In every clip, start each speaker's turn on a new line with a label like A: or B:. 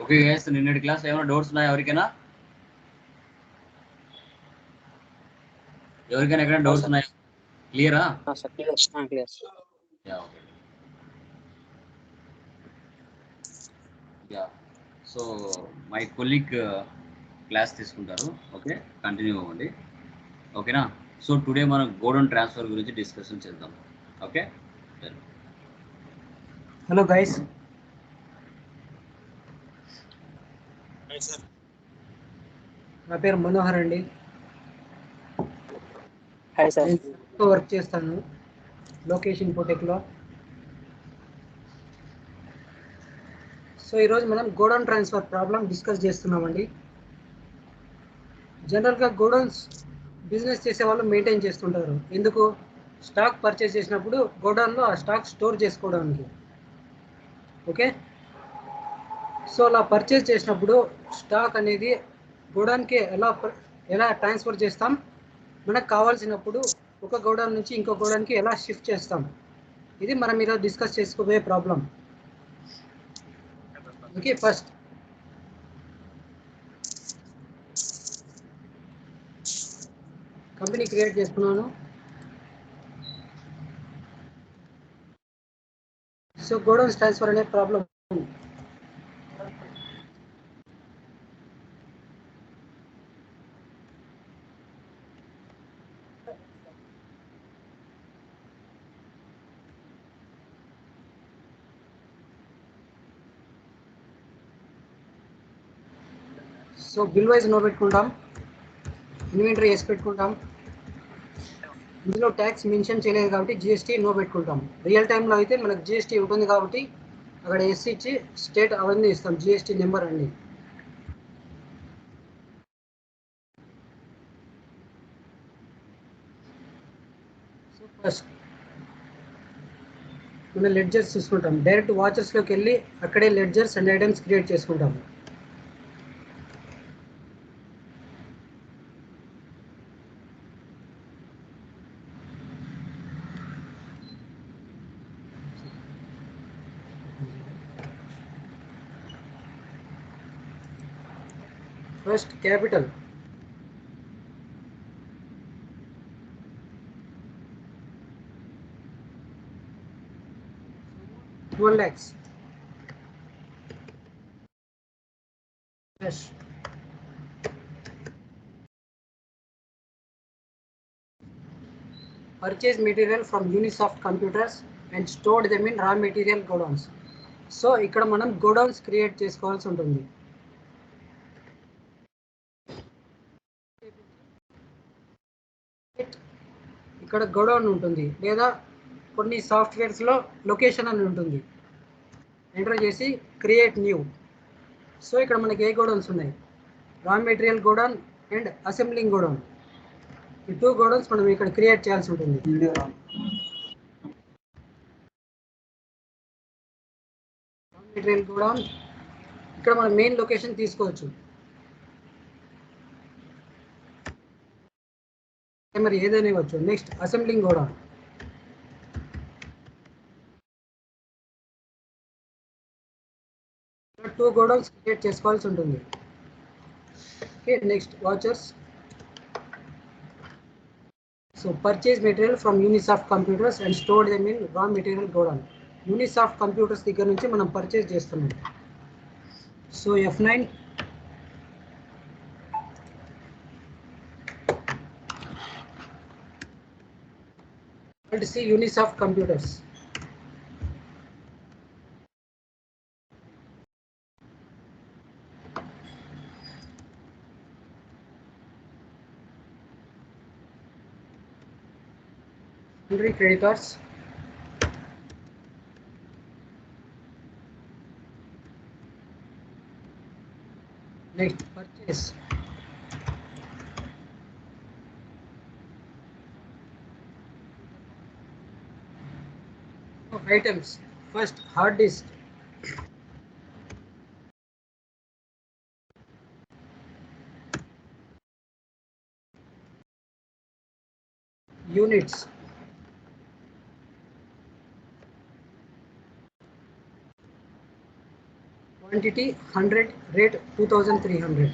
A: Okay guys, నిన్నటి class ఏమైనా doubts ఉన్నాయా ఎవరికైనా? ఎక్కడైనా డౌట్స్ ఉన్నాయా? క్లియరా? Yeah, okay. Yeah, so my colleague class తీసుకుంటారు. ఓకే, కంటిన్యూ అవ్వండి. ఓకేనా? సో టుడే మనం గోడౌన్ ట్రాన్స్ఫర్ గురించి డిస్కషన్ చేద్దాం. ఓకే,
B: హలో గైస్, నా పేరు మనోహర్ అండి. నేను వర్క్ చేస్తాను లొకేషన్ ఇన్ఫోటెక్లో. సో ఈరోజు మనం గోడౌన్ ట్రాన్స్ఫర్ ప్రాబ్లం డిస్కస్ చేస్తున్నామండి. జనరల్గా గోడౌన్స్ బిజినెస్ చేసే వాళ్ళు మెయింటైన్ చేస్తుంటారు. ఎందుకు? స్టాక్ పర్చేస్ చేసినప్పుడు గోడౌన్లో ఆ స్టాక్ స్టోర్ చేసుకోవడానికి. ఓకే, సో అలా పర్చేస్ చేసినప్పుడు స్టాక్ అనేది గోడౌన్కి ఎలా ట్రాన్స్ఫర్ చేస్తాం, మనకు కావాల్సినప్పుడు ఒక గోడౌన్ నుంచి ఇంకో గోడౌన్కి ఎలా షిఫ్ట్ చేస్తాం, ఇది మనం ఈరోజు డిస్కస్ చేసుకోబోయే problem. Okay, first company create చేసుకున్నాను. సో గోడౌన్స్ ట్రాన్స్ఫర్ అనే problem. So bill wise no పెట్టుకుంటాం, ఇన్వెంటరీ వేసి పెట్టుకుంటాం. ఇందులో ట్యాక్స్ మెన్షన్ చేయలేదు కాబట్టి జిఎస్టీ నో పెట్టుకుంటాం. రియల్ టైంలో అయితే మనకు జిఎస్టీ ఉంటుంది కాబట్టి అక్కడ ఎస్ ఇచ్చి స్టేట్ అవన్నీ ఇస్తాం, జిఎస్టీ నెంబర్ అండి. సో ఫస్ట్ మనం లెడ్జర్స్ చూసుకుంటాం. డైరెక్ట్ వాచర్స్లోకి వెళ్ళి అక్కడే లెడ్జర్స్ అండ్ ఐటమ్స్ క్రియేట్ చేసుకుంటాం. First capital, $1 lakhs. Cash, purchase material from Unisoft computers and stored them in raw material godowns. So ఇక్కడ మనం గోడౌన్స్ క్రియేట్ చేసుకోవాల్సి ఉంటుంది. ఇక్కడ గోడౌన్ ఉంటుంది, లేదా కొన్ని సాఫ్ట్వేర్స్లో లొకేషన్ అని ఉంటుంది. ఎంటర్ చేసి క్రియేట్ న్యూ. సో ఇక్కడ మనకి ఏ గోడౌన్స్ ఉన్నాయి? రా material godown and assembling godown. ఈ 2 గోడౌన్స్ మనం ఇక్కడ క్రియేట్ చేయాల్సి ఉంటుంది. రా మెటీరియల్ గోడౌన్, ఇక్కడ మనం మెయిన్ లొకేషన్ తీసుకోవచ్చు, మరి ఏదైనా ఇవ్వచ్చు. నెక్స్ట్ అసెంబ్లింగ్ గోడౌన్, ఇక్కడ 2 గోడౌన్స్ క్రియేట్ చేసుకోవాల్సి ఉంటుంది. Okay, next vouchers. So purchase material from Unisoft computers and stored them in raw material godown. Unisoft computers దగ్గర నుంచి మనం పర్చేజ్ చేస్తున్నాం. So F9, see Unisoft computers. Sundry creditors. Next purchase. Items. First hard disk. Units. quantity 100, rate 2300.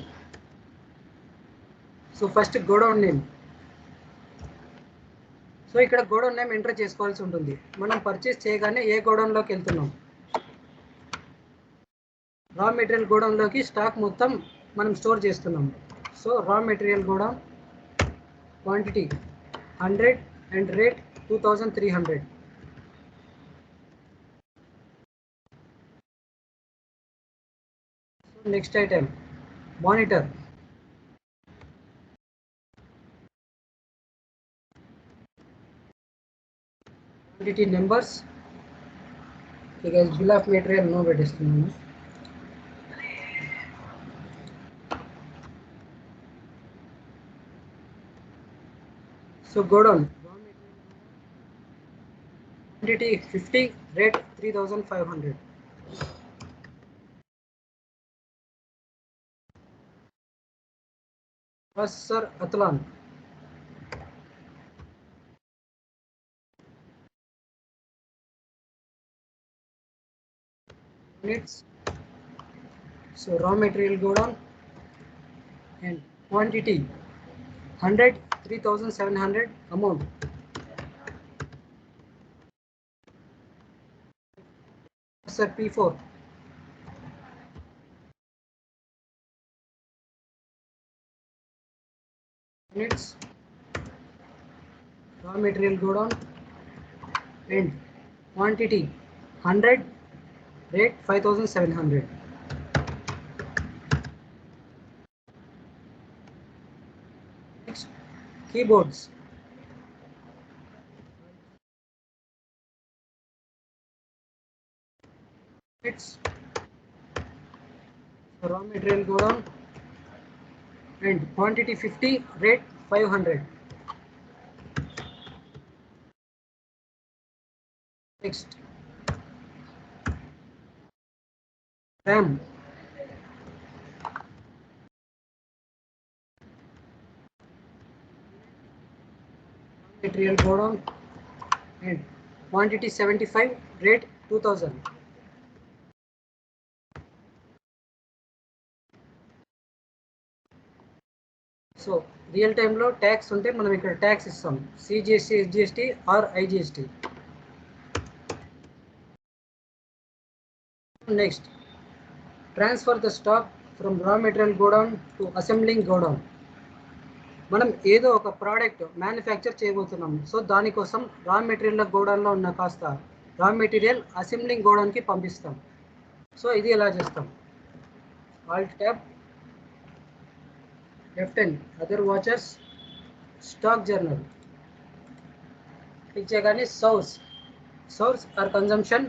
B: So first godown name. So ఇక్కడ godown name enter చేసుకోవాల్సి ఉంటుంది. మనం purchase చేయగానే ఏ గోడౌన్లోకి వెళ్తున్నాం, రా మెటీరియల్ గోడౌన్లోకి స్టాక్ మొత్తం మనం స్టోర్ చేస్తున్నాం. So raw material godown, quantity 100 and rate 2300. Next item monitor. Quantity numbers, bill of material no పెట్టేస్తున్నాను. So godown quantity 50, rate 3500. Processor Athlon. Units. So raw material godown and quantity 100, 3700. Amount Processor P4. Units, raw material godown and quantity 100, rate 5700. Next, keyboards. It's raw material godown and quantity 50, rate 500. Next, RAM. Material godown and quantity 75, rate 2000. So real టైంలో tax ఉంటే మనం ఇక్కడ tax ఇస్తాం, CGST, SGST or IGST. Next, transfer the stock from raw material godown to assembling godown. మనం ఏదో ఒక product manufacture చేయబోతున్నాం. So దానికోసం రా మెటీరియల్ గోడౌన్లో ఉన్న కాస్త రా మెటీరియల్ అసెంబ్లింగ్ గోడౌన్కి పంపిస్తాం. సో ఇది ఎలా చేస్తాం, ఆల్ట్ ట్యాబ్, F10, అదర్ వాచెస్, స్టాక్ జర్నల్ క్లిక్ చేయగానే source or consumption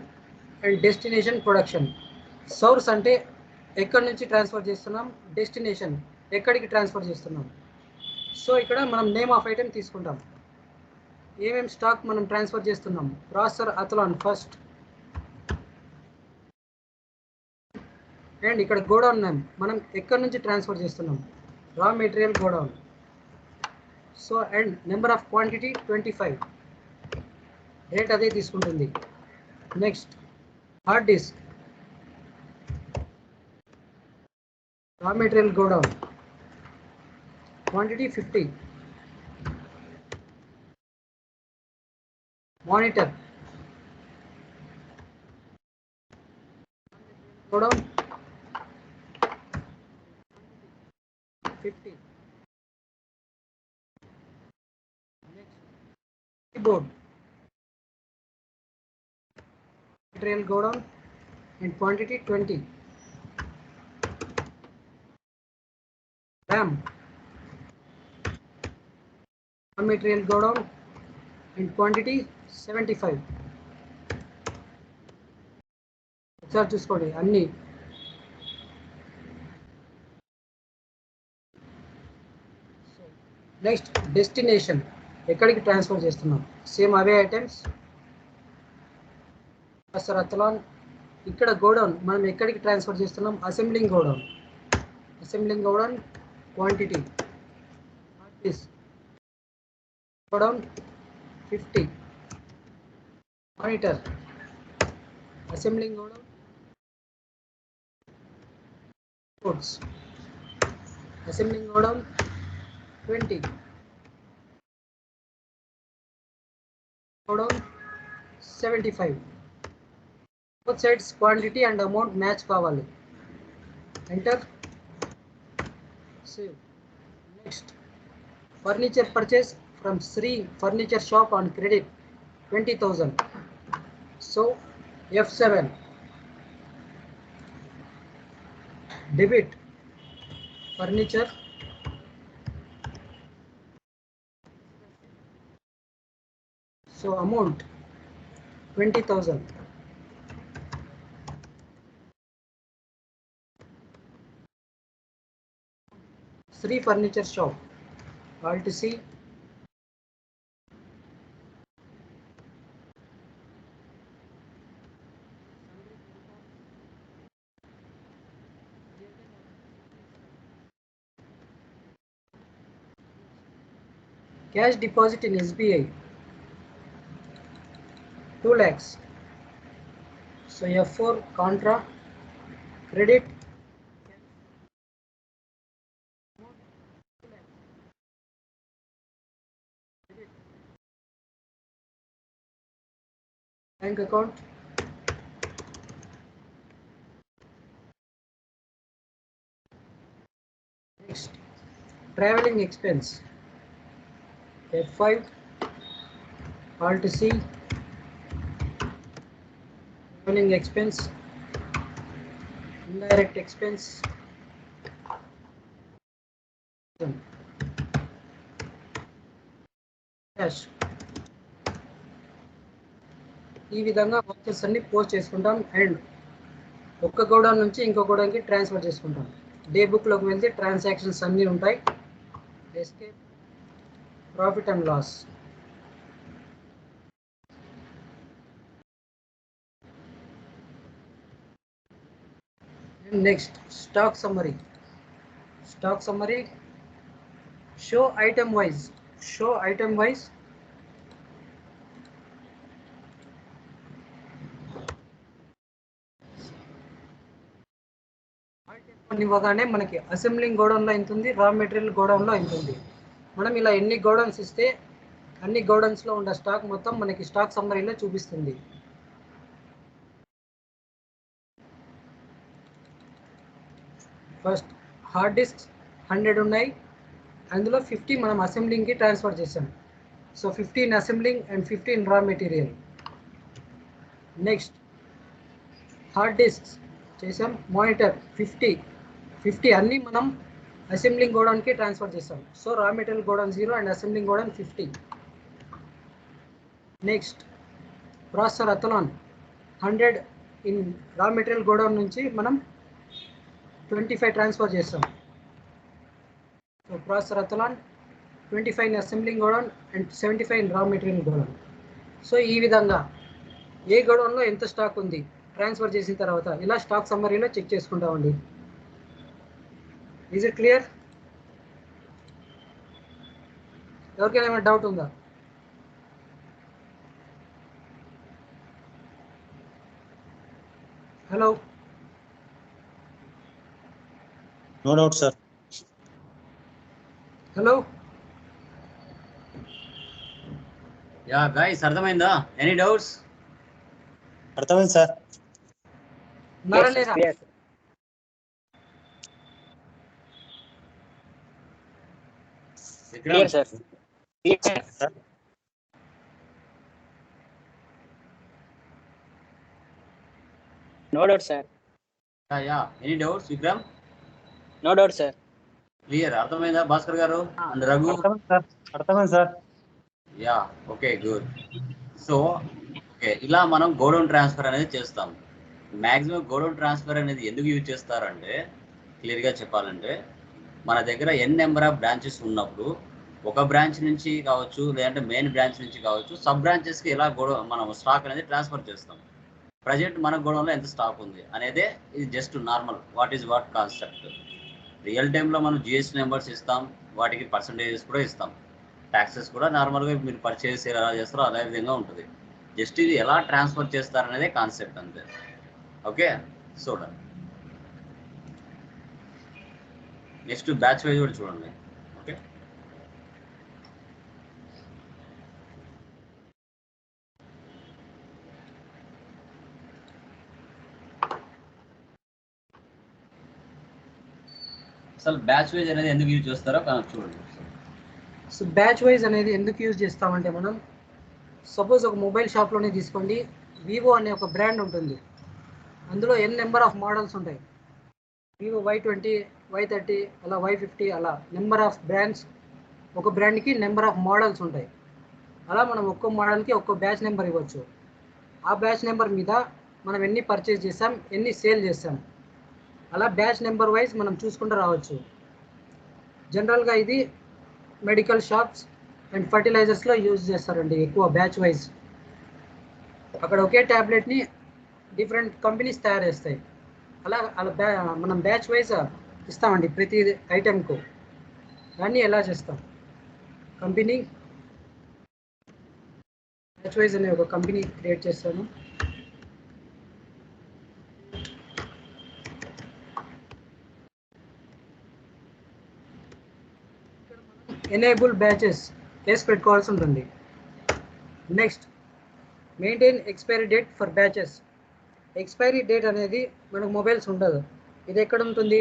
B: and destination production. Source అంటే ఎక్కడి నుంచి ట్రాన్స్ఫర్ చేస్తున్నాం, డెస్టినేషన్ ఎక్కడికి ట్రాన్స్ఫర్ చేస్తున్నాం. సో ఇక్కడ మనం నేమ్ ఆఫ్ ఐటమ్ తీసుకుంటాం, ఏమేమి స్టాక్ మనం ట్రాన్స్ఫర్ చేస్తున్నాం. ప్రాసెసర్ అథ్లాన్ ఫస్ట్, అండ్ ఇక్కడ గోడౌన్ నేమ్ మనం ఎక్కడి నుంచి ట్రాన్స్ఫర్ చేస్తున్నాం, రా material godown. So and number of quantity 25, rate అదే తీసుకుంటుంది. నెక్స్ట్, హార్డ్ డిస్క్, రా material godown, quantity 50. Monitor godown 50. Next, keyboard, material godown and quantity 20. RAM, material godown and quantity 75. ఒకసారి చూసుకోండి అన్ని. నెక్స్ట్, డెస్టినేషన్ ఎక్కడికి ట్రాన్స్ఫర్ చేస్తున్నాం, సేమ్ అవే items. Sir Athlon, ఇక్కడ godown మనం ఎక్కడికి ట్రాన్స్ఫర్ చేస్తున్నాం, assembling godown. Quantity godown 50. Monitor assembling godown goods. Assembling godown 20. Godown 75. Both sides quantity and amount match కావాలి. Enter. Save. Next, furniture purchase from Sri Furniture Shop on credit 20,000. So F7. Debit furniture so amount 20,000. Sri Furniture Shop. Alt C. Cash deposit in SBI 2 lakhs. So F4 contra credit bank account next traveling expense F5 Alt C traveling expense indirect expense cash ఈ విధంగా Virtus అన్ని post చేసుకుంటాం and ఒక్క godown నుంచి ఇంకో గోడౌన్కి transfer చేసుకుంటాం. Day బుక్లోకి వెళ్తే transactions అన్నీ ఉంటాయి. Escape profit and loss. Next stock summary. Stock summary show item wise. Show item wise ఇవ్వగానే మనకి అసెంబ్లింగ్ గోడౌన్లో ఎంత ఉంది, రా మెటీరియల్ గోడౌన్లో ఎంత ఉంది. మనం ఇలా ఎన్ని గోడౌన్స్ ఇస్తే అన్ని గోడౌన్స్లో ఉన్న స్టాక్ మొత్తం మనకి స్టాక్ సమ్మరీలో చూపిస్తుంది. ఫస్ట్ హార్డ్ డిస్క్ 100 ఉన్నాయి, అందులో 50 మనం అసెంబ్లింగ్కి ట్రాన్స్ఫర్ చేసాం. So 15 assembling and 15 raw material. Next hard disk చేసాం. మానిటర్ 50 అన్నీ మనం అసెంబ్లింగ్ గోడౌన్కి ట్రాన్స్ఫర్ చేసాం. So raw material godown 0 and assembling godown 50. Next processor Athlon 100 in raw material godown నుంచి మనం 25 ట్రాన్స్ఫర్ చేస్తాం. So processor Athlon 25 in assembling godown and 75 in raw material godown. So ఈ విధంగా ఏ గోడౌన్లో ఎంత స్టాక్ ఉంది ట్రాన్స్ఫర్ చేసిన తర్వాత ఇలా స్టాక్ సమ్మరీలో చెక్ చేసుకుంటామండి. Is it clear? ఎవరికైనా ఏమైనా డౌట్ ఉందా? Hello.
C: No doubt, sir.
B: Hello.
A: Yeah guys అర్థమైందా? Any doubts?
C: అర్థమైంది సార్.
B: ఉన్నారా?
D: Clear, sir. Clear, sir. No doubt, sir.
A: Yeah any doubts Vikram?
D: No doubt, sir.
A: Clear అర్థమైందా భాస్కర్ గారు అండ్ రఘు?
C: అర్థమైంది sir.
A: Yeah okay good. So okay ఇలా మనం godown transfer అనేది చేస్తాం. Maximum godown transfer అనేది ఎందుకు యూజ్ చేస్తారంటే క్లియర్గా చెప్పాలంటే మన దగ్గర ఎన్ నెంబర్ ఆఫ్ బ్రాంచెస్ ఉన్నప్పుడు ఒక బ్రాంచ్ నుంచి కావచ్చు లేదంటే మెయిన్ బ్రాంచ్ నుంచి కావచ్చు సబ్ బ్రాంచెస్కి ఎలా మనం స్టాక్ అనేది ట్రాన్స్ఫర్ చేస్తాం. ప్రజెంట్ మన గోడౌన్లో ఎంత స్టాక్ ఉంది అనేదే ఇది just normal what is what concept. Real టైంలో మనం జిఎస్టీ నెంబర్స్ ఇస్తాం, వాటికి పర్సంటేజెస్ కూడా ఇస్తాం, ట్యాక్సెస్ కూడా నార్మల్గా మీరు పర్చేస్ ఎలా చేస్తారో అదే విధంగా ఉంటుంది. జస్ట్ ఇది ఎలా ట్రాన్స్ఫర్ చేస్తారనేదే కాన్సెప్ట్ అంతే. ఓకే చూడండి. నెక్స్ట్ బ్యాచ్ వైజ్ కూడా చూడండి. ఓకే, అసలు బ్యాచ్ వైజ్ అనేది ఎందుకు యూజ్ చేస్తారో చూడండి.
B: సో బ్యాచ్ వైజ్ అనేది ఎందుకు యూజ్ చేస్తామంటే, మనం సపోజ్ ఒక మొబైల్ షాప్లోనే తీసుకోండి, వివో అనే ఒక బ్రాండ్ ఉంటుంది. అందులో ఎన్ నెంబర్ ఆఫ్ మోడల్స్ ఉంటాయి. వివో Y20, Y30, అలా Y50, అలా నెంబర్ ఆఫ్ బ్రాండ్స్. ఒక బ్రాండ్కి నెంబర్ ఆఫ్ మోడల్స్ ఉంటాయి. అలా మనం ఒక్కో మోడల్కి ఒక్కో బ్యాచ్ నెంబర్ ఇవ్వచ్చు. ఆ బ్యాచ్ నెంబర్ మీద మనం ఎన్ని పర్చేజ్ చేసాం, ఎన్ని సేల్ చేసాం, అలా బ్యాచ్ నెంబర్ వైజ్ మనం చూసుకుంటూ రావచ్చు. జనరల్గా ఇది మెడికల్ షాప్స్ అండ్ ఫర్టిలైజర్స్లో యూజ్ చేస్తారండి ఎక్కువ బ్యాచ్ వైజ్. అక్కడ ఒకే ట్యాబ్లెట్ని డిఫరెంట్ కంపెనీస్ తయారు చేస్తాయి. అలా మనం బ్యాచ్ వైజ్ ఇస్తామండి ప్రతి ఐటెంకు. దాన్ని ఎలా చేస్తాం, కంపెనీ బ్యాచ్ వైజ్ అనే ఒక కంపెనీ క్రియేట్ చేస్తాను. ఎనేబుల్ బ్యాచెస్ కేసు పెట్టుకోవాల్సి ఉంటుంది. Next, maintain expiry date for batches. Expiry date అనేది మనకు మొబైల్స్ ఉండదు. ఇది ఎక్కడ ఉంటుంది,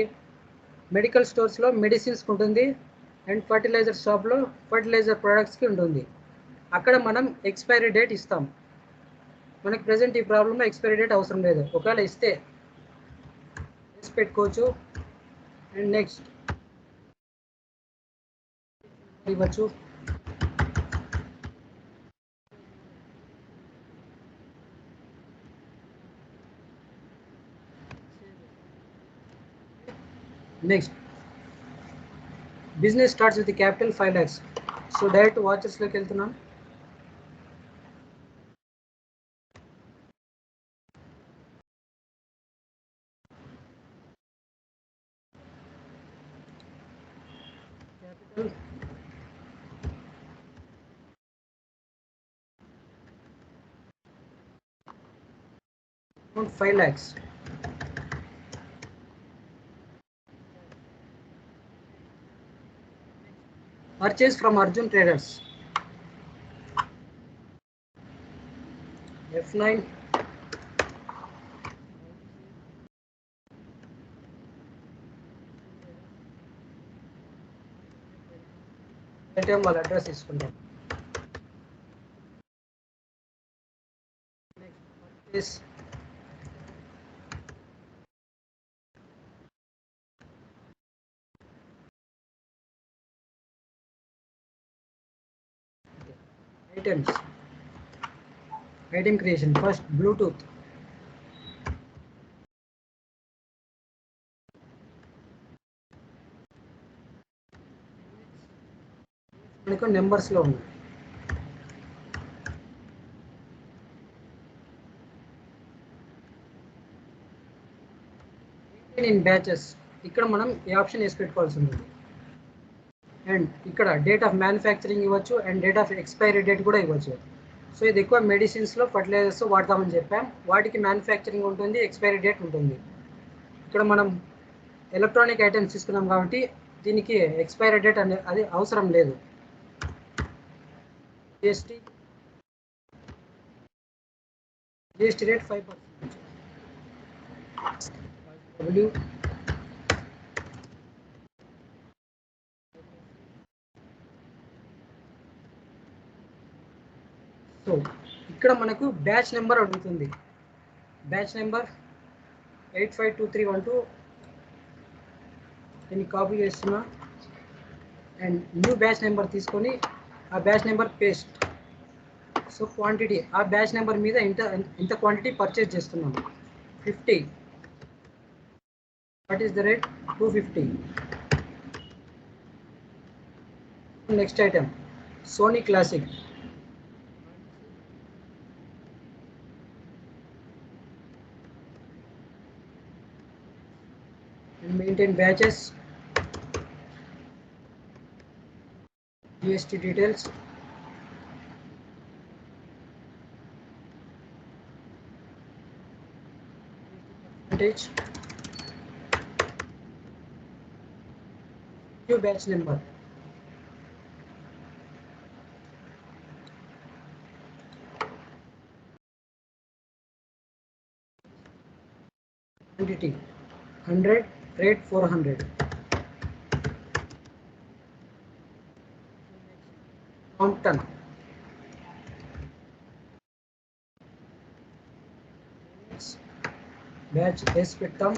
B: మెడికల్ స్టోర్స్లో మెడిసిన్స్కి ఉంటుంది, అండ్ ఫర్టిలైజర్ షాప్లో ఫర్టిలైజర్ ప్రొడక్ట్స్కి ఉంటుంది. అక్కడ మనం ఎక్స్పైరీ డేట్ ఇస్తాం. మనకి ప్రజెంట్ ఈ ప్రాబ్లంలో ఎక్స్పైరీ డేట్ అవసరం లేదు. ఒకవేళ ఇస్తే పెట్టుకోవచ్చు. అండ్ నెక్స్ట్ ఇవ్వచ్చు. Next, business starts with capital 5 lakhs. So direct వాచెస్లోకి వెళ్తున్నాం. Capital 5 lakhs. Purchase from Arjun Traders. F9. Item వాళ్ళ అడ్రస్ తీసుకుంటాం. Purchase. Items. Item creation. First, Bluetooth. మనకు నెంబర్స్లో ఉంది. ఇన్ బ్యాచెస్, ఇక్కడ మనం ఈ ఆప్షన్ వేసి పెట్టుకోవాల్సి ఉంటుంది. అండ్ ఇక్కడ డేట్ ఆఫ్ మ్యానుఫ్యాక్చరింగ్ ఇవ్వచ్చు, and date of expiry date కూడా ఇవ్వచ్చు. సో ఇది ఎక్కువ మెడిసిన్స్లో ఫర్టిలైజర్స్ వాడతామని చెప్పాం. వాటికి మ్యానుఫ్యాక్చరింగ్ ఉంటుంది, ఎక్స్పైరీ డేట్ ఉంటుంది. ఇక్కడ మనం ఎలక్ట్రానిక్ ఐటమ్స్ తీసుకున్నాం కాబట్టి దీనికి ఎక్స్పైరీ డేట్ అనేది అది అవసరం లేదు. GST rate 5%. సో ఇక్కడ మనకు బ్యాచ్ నెంబర్ అడుగుతుంది. Batch number 852312. దీన్ని కాపీ చేస్తున్నా అండ్ న్యూ బ్యాచ్ నెంబర్ తీసుకొని ఆ batch number paste. So quantity, ఆ బ్యాచ్ నెంబర్ మీద ఎంత క్వాంటిటీ పర్చేజ్ చేస్తున్నాం, 50. What is the rate, 250. Next item Sony classic. and maintain batches, GST details, percentage, New batch number. Quantity 100, rate 400. Crompton. Batch S పెట్టాం.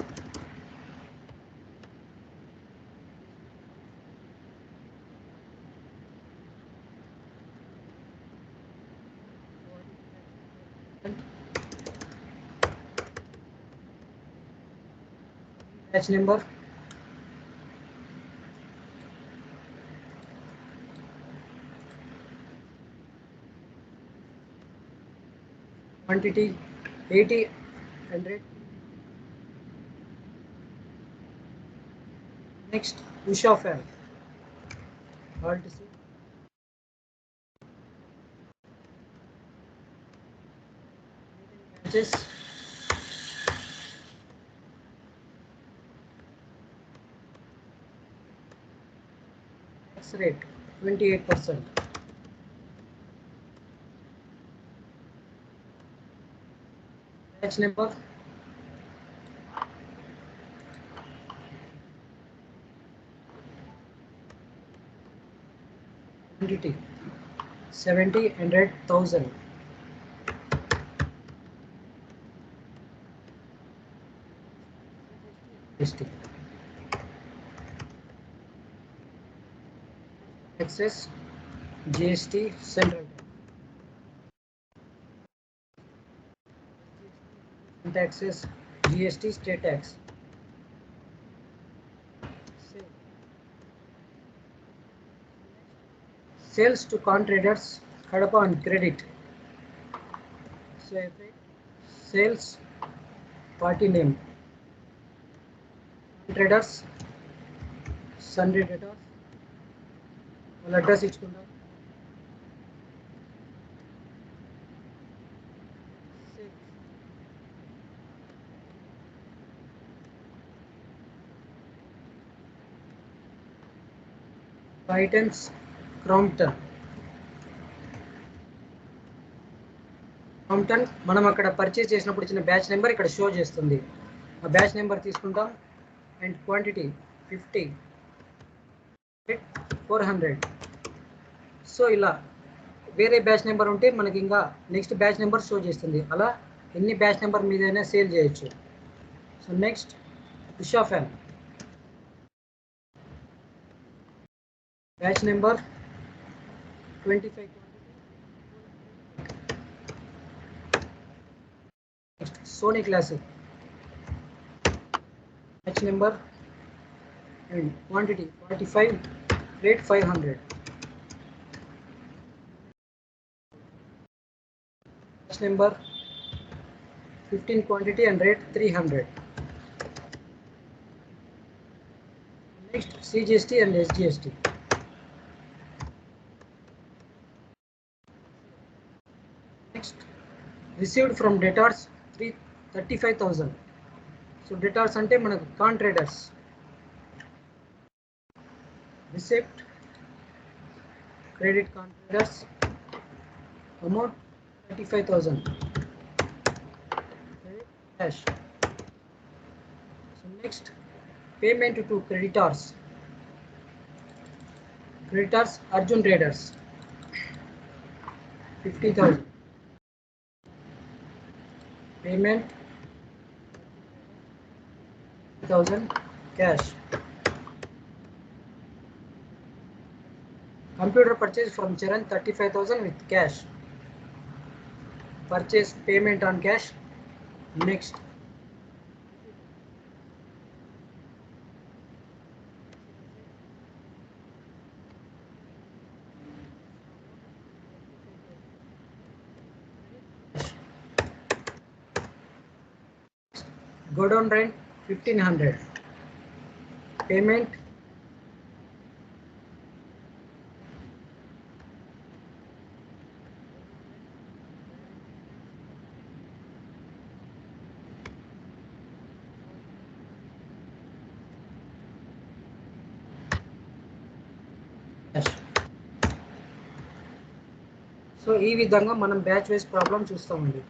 B: Batch number. Quantity 80, 100. Next, Usha fan. Alt C. Batches. Tax rate 28%. Batch number. Quantity 70, 100, 1000. Excess GST central taxes, GST state tax. Sales to con-traders Kadapa on credit. So every sales party name. Traders, sundry debtors. All address ఇచ్చుకుందాం. Items Crompton. Crompton మనం అక్కడ purchase చేసినప్పుడు ఇచ్చిన batch number ఇక్కడ show చేస్తుంది. ఆ batch number తీసుకుంటాం and quantity 50, 400. So ఇలా వేరే బ్యాచ్ నెంబర్ ఉంటే మనకి ఇంకా నెక్స్ట్ బ్యాచ్ నెంబర్ షో చేస్తుంది. అలా ఎన్ని బ్యాచ్ నెంబర్ మీదైనా సేల్ చేయొచ్చు. So next Usha fan. Batch number 25. Next, Sony Classic. Batch number and quantity 45, rate 500. Batch number 15, quantity and rate 300. Next, CGST and SGST. Received from debtors 35,000. So debtors ante manaku con traders. Receipt credit con traders amount 35,000. Cash. So next, payment to creditors. Creditors Arjun Traders 50,000. Payment 1,000 cash. Computer purchase from Charan 35,000 with cash. Purchase payment on cash. Next. Go down rent 1,500. Payment so ఈ విధంగా మనం batch wise problem చూస్తామండి.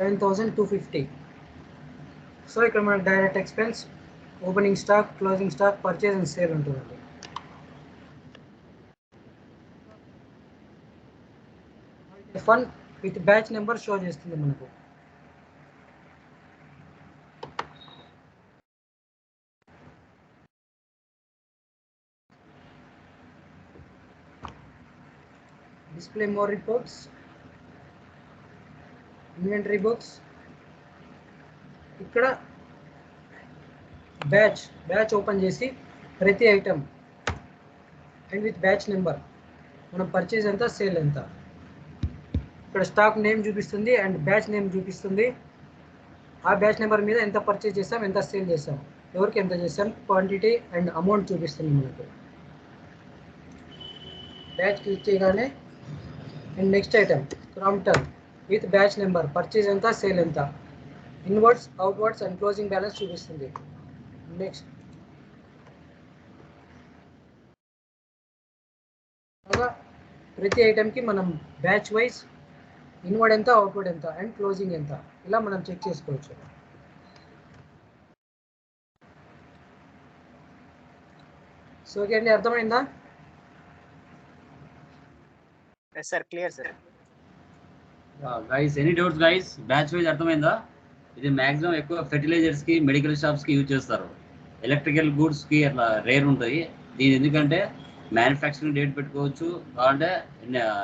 B: 10,250. So ఇక్కడ మనకి direct expense, opening stock, closing stock, purchase and sale ఉంటుందండి. Fund with batch number show చేస్తుంది మనకు. Display more reports, inventory books. ఇక్కడ బ్యాచ్ ఓపెన్ చేసి ప్రతి item and with batch number మనం పర్చేజ్ ఎంత, సేల్ ఎంత. ఇక్కడ స్టాక్ నేమ్ చూపిస్తుంది అండ్ బ్యాచ్ నేమ్ చూపిస్తుంది. ఆ బ్యాచ్ నెంబర్ మీద ఎంత పర్చేజ్ చేసాం, ఎంత సేల్ చేసాం, ఎవరికి ఎంత చేసాం, క్వాంటిటీ అండ్ అమౌంట్ చూపిస్తుంది మనకు. బ్యాచ్ క్లిక్ చేయగానే and next item Crompton with batch number, purchase ఎంత, సేల్ ఎంత, inwards, outwards and closing balance చూపిస్తుంది. నెక్స్ట్ ప్రతి ఐటమ్కి మనం బ్యాచ్ వైజ్ ఇన్వర్డ్ ఎంత, అవుట్వర్డ్ ఎంత అండ్ క్లోజింగ్ ఎంత, ఇలా మనం చెక్ చేసుకోవచ్చు. సో ఓకే అండి, అర్థమైందా?
D: Yes sir, clear sir.
A: Guys any doubts guys? Batch wise అర్థమైందా? ఇది మ్యాక్సిమం ఎక్కువ ఫెర్టిలైజర్స్ కి, మెడికల్ షాప్స్ కి యూజ్ చేస్తారు. ఎలక్ట్రికల్ గూడ్స్ కి అట్లా రేర్ ఉంటుంది. దీని ఎందుకంటే మ్యానుఫ్యాక్చరింగ్ డేట్ పెట్టుకోవచ్చు, కావాలంటే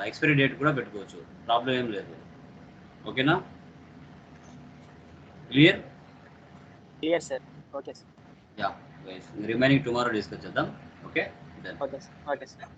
A: ఎక్స్పైరీ డేట్ కూడా పెట్టుకోవచ్చు, ప్రాబ్లం ఏం లేదు. ఓకేనా? Clear?
D: Clear sir. Okay sir.
A: Yeah guys, remaining tomorrow discuss చేద్దాం. Okay
D: okay sir. Okay sir.